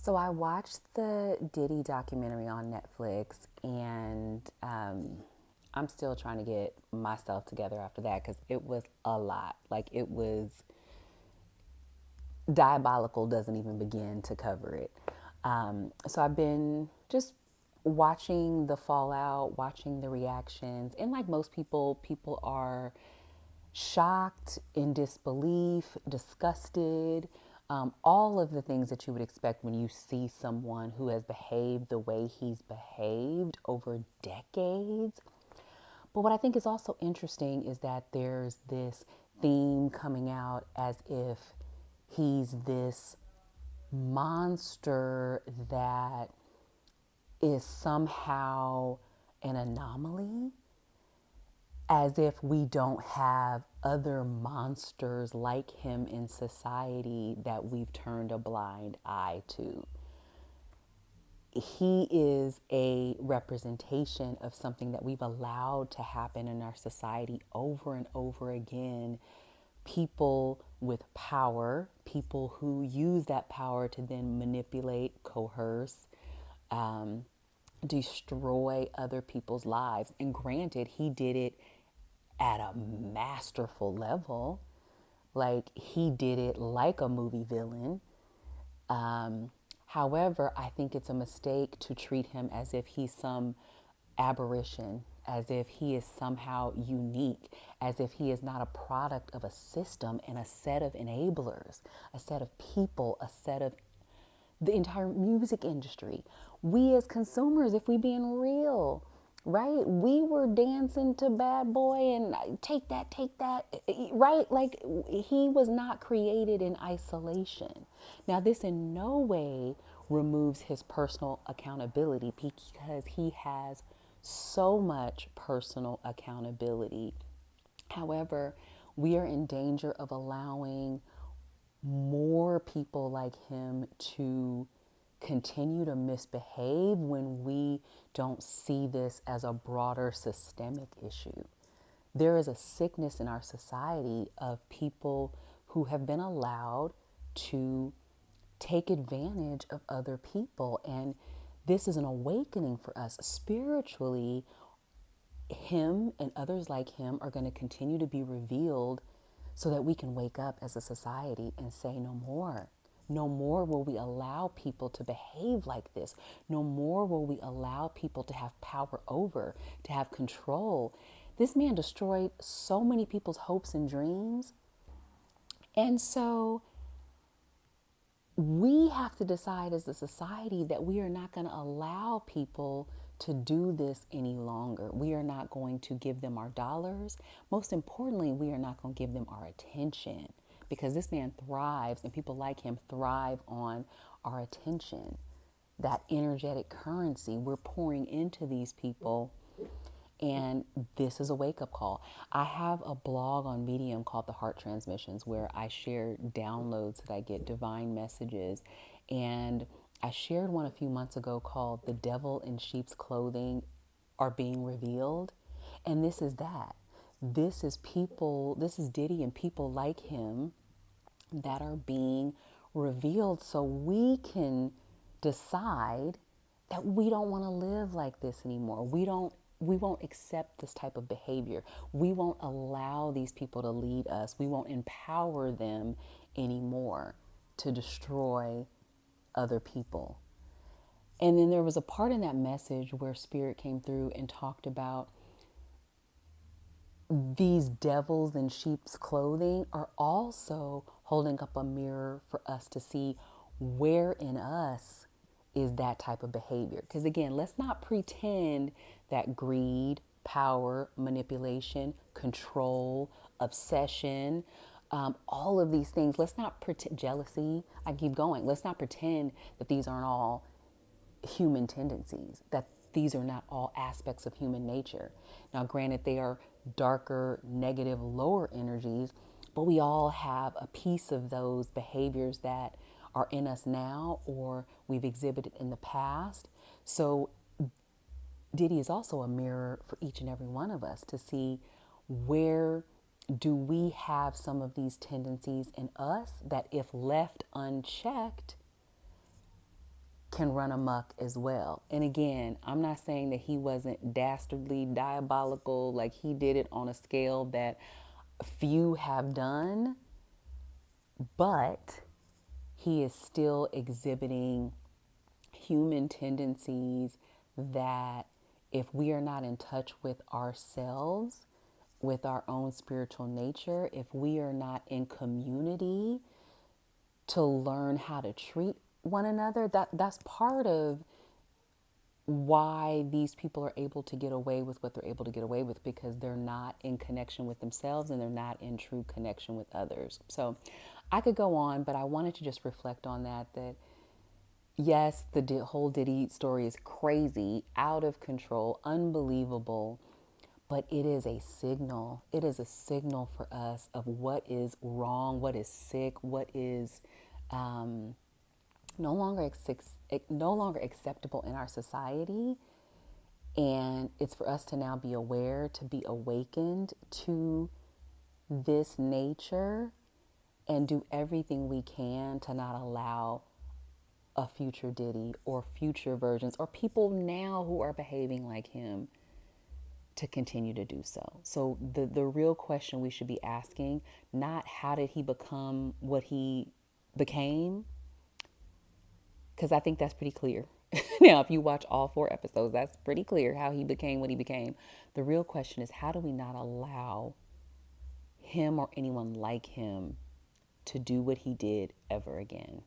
So I watched the Diddy documentary on Netflix, and I'm still trying to get myself together after that because it was a lot. Like it was diabolical, doesn't even begin to cover it. So I've been just watching the fallout, watching the reactions, and like most people, people are shocked, in disbelief, disgusted, all of the things that you would expect when you see someone who has behaved the way he's behaved over decades. But what I think is also interesting is that there's this theme coming out as if he's this monster that is somehow an anomaly, as if we don't have other monsters like him in society that we've turned a blind eye to. He is a representation of something that we've allowed to happen in our society over and over again. People with power, people who use that power to then manipulate, coerce, um, destroy other people's lives. And granted, he did it at a masterful level. Like he did it like a movie villain. Um, However, I think it's a mistake to treat him as if he's some aberration, as if he is somehow unique, as if he is not a product of a system and a set of enablers, a set of people, a set of the entire music industry. We as consumers, if we being real, right? We were dancing to Bad Boy and take that, right? Like he was not created in isolation. Now, this in no way removes his personal accountability because he has so much personal accountability. However, we are in danger of allowing more people like him to continue to misbehave when we don't see this as a broader systemic issue. There is a sickness in our society of people who have been allowed to take advantage of other people. And this is an awakening for us spiritually. Him and others like him are going to continue to be revealed so that we can wake up as a society and say no more. No more will we allow people to behave like this. No more will we allow people to have power over, to have control. This man destroyed so many people's hopes and dreams. And so we have to decide as a society that we are not going to allow people to do this any longer. We are not going to give them our dollars. Most importantly, we are not going to give them our attention because this man thrives and people like him thrive on our attention. That energetic currency we're pouring into these people, and this is a wake up call. I have a blog on Medium called The Heart Transmissions where I share downloads that I get, divine messages. And I shared one a few months ago called The Devil in Sheep's Clothing Are Being Revealed. And this is that. This is people, this is Diddy and people like him that are being revealed so we can decide that we don't want to live like this anymore. We won't accept this type of behavior. We won't allow these people to lead us. We won't empower them anymore to destroy other people. And then there was a part in that message where Spirit came through and talked about these devils in sheep's clothing are also holding up a mirror for us to see where in us is that type of behavior. Because again, let's not pretend that greed, power, manipulation, control, obsession, all of these things, let's not pretend, jealousy, I keep going. Let's not pretend that these aren't all human tendencies, that these are not all aspects of human nature. Now, granted, they are darker, negative, lower energies, but we all have a piece of those behaviors that are in us now or we've exhibited in the past. So, Diddy is also a mirror for each and every one of us to see where do we have some of these tendencies in us that, if left unchecked, can run amok as well. And again, I'm not saying that he wasn't dastardly, diabolical, like he did it on a scale that few have done, but he is still exhibiting human tendencies that if we are not in touch with ourselves, with our own spiritual nature, if we are not in community to learn how to treat one another, that's part of why these people are able to get away with what they're able to get away with, because they're not in connection with themselves and they're not in true connection with others. So I could go on, but I wanted to just reflect on that yes, the whole Diddy story is crazy, out of control, unbelievable, but it is a signal. It is a signal for us of what is wrong, what is sick, what is no longer no longer acceptable in our society. And it's for us to now be aware, to be awakened to this nature, and do everything we can to not allow a future Diddy or future versions or people now who are behaving like him to continue to do so. So the real question we should be asking, not how did he become what he became, because I think that's pretty clear. Now, if you watch all 4 episodes, that's pretty clear how he became what he became. The real question is, how do we not allow him or anyone like him to do what he did ever again?